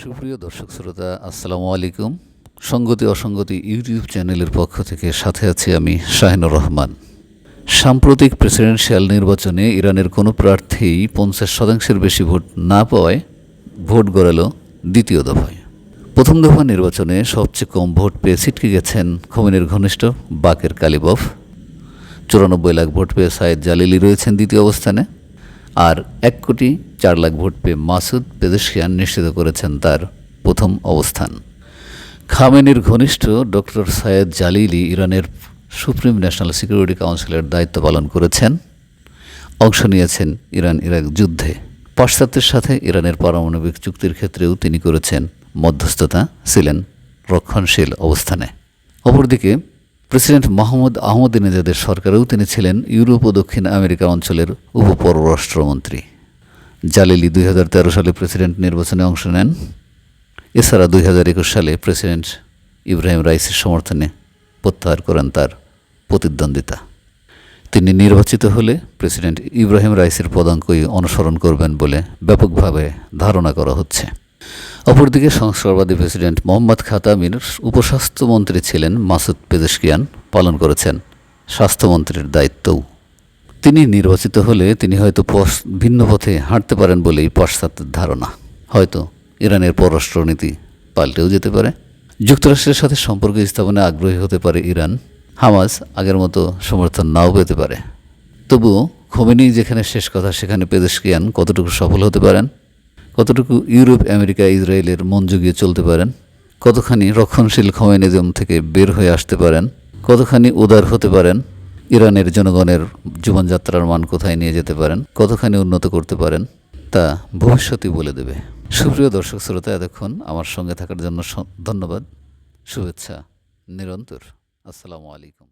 সুপ্রিয় দর্শক শ্রোতা, আসসালামু আলাইকুম। সঙ্গতি অসঙ্গতি ইউটিউব চ্যানেলের পক্ষ থেকে সাথে আছি আমি শাহিনুর রহমান। সাম্প্রতিক প্রেসিডেন্সিয়াল নির্বাচনে ইরানের কোনো প্রার্থীই 50% বেশি ভোট না পাওয়ায় ভোট গড়াল দ্বিতীয় দফায়। প্রথম দফা নির্বাচনে সবচেয়ে কম ভোট পেয়ে ছিটকে গেছেন খোমেনির ঘনিষ্ঠ বাকের কালিবফ। 94 লাখ ভোট পেয়ে সায়েদ জালিলি রয়েছেন দ্বিতীয় অবস্থানে, আর 1,04,00,000 ভোট পেয়ে মাসুদ পেজেশকিয়ান নিশ্চিত করেছেন তার প্রথম অবস্থান। খামেনির ঘনিষ্ঠ ডক্টর সায়েদ জালিলি ইরানের সুপ্রিম ন্যাশনাল সিকিউরিটি কাউন্সিলের দায়িত্ব পালন করেছেন, অংশ নিয়েছেন ইরান ইরাক যুদ্ধে। পাশ্চাত্যের সাথে ইরানের পারমাণবিক চুক্তির ক্ষেত্রেও তিনি করেছেন মধ্যস্থতা, ছিলেন রক্ষণশীল অবস্থানে। অপরদিকে প্রেসিডেন্ট মাহমুদ আহমদিনেজাদের সরকারেও তিনি ছিলেন ইউরোপ ও দক্ষিণ আমেরিকা অঞ্চলের উপপররাষ্ট্রমন্ত্রী। জালিলি 2013 সালে প্রেসিডেন্ট নির্বাচনে অংশ নেন। এছাড়া 2021 সালে প্রেসিডেন্ট ইব্রাহিম রাইসির সমর্থনে প্রত্যাহার করেন তার প্রতিদ্বন্দ্বিতা। তিনি নির্বাচিত হলে প্রেসিডেন্ট ইব্রাহিম রাইসির পদাঙ্কই অনুসরণ করবেন বলে ব্যাপকভাবে ধারণা করা হচ্ছে। অপরদিকে সংস্কারবাদী প্রেসিডেন্ট মোহাম্মদ খাতামির উপস্বাস্থ্যমন্ত্রী ছিলেন মাসুদ পেজেশকিয়ান, পালন করেছেন স্বাস্থ্যমন্ত্রীর দায়িত্বও। তিনি নির্বাচিত হলে তিনি হয়তো ভিন্ন পথে হাঁটতে পারেন বলেই পাশ্চাত্যের ধারণা। হয়তো ইরানের পররাষ্ট্রনীতি পাল্টেও যেতে পারে। যুক্তরাষ্ট্রের সাথে সম্পর্ক স্থাপনে আগ্রহী হতে পারে ইরান। হামাস আগের মতো সমর্থন নাও পেতে পারে। তবুও খোমেনি যেখানে শেষ কথা, সেখানে পেজেশকিয়ান কতটুকু সফল হতে পারেন, কতটুকু ইউরোপ, আমেরিকা, ইসরায়েলের মন জুগিয়ে চলতে পারেন, কতখানি রক্ষণশীল খোমেনিজম থেকে বের হয়ে আসতে পারেন, কতখানি উদার হতে পারেন, ইরানের জনগণের জীবনযাত্রার মান কোথায় নিয়ে যেতে পারেন, কতখানি উন্নত করতে পারেন, তা ভবিষ্যতই বলে দেবে। সুপ্রিয় দর্শক শ্রোতা, এতক্ষণ আমার সঙ্গে থাকার জন্য ধন্যবাদ। শুভেচ্ছা নিরন্তর। আসসালামু আলাইকুম।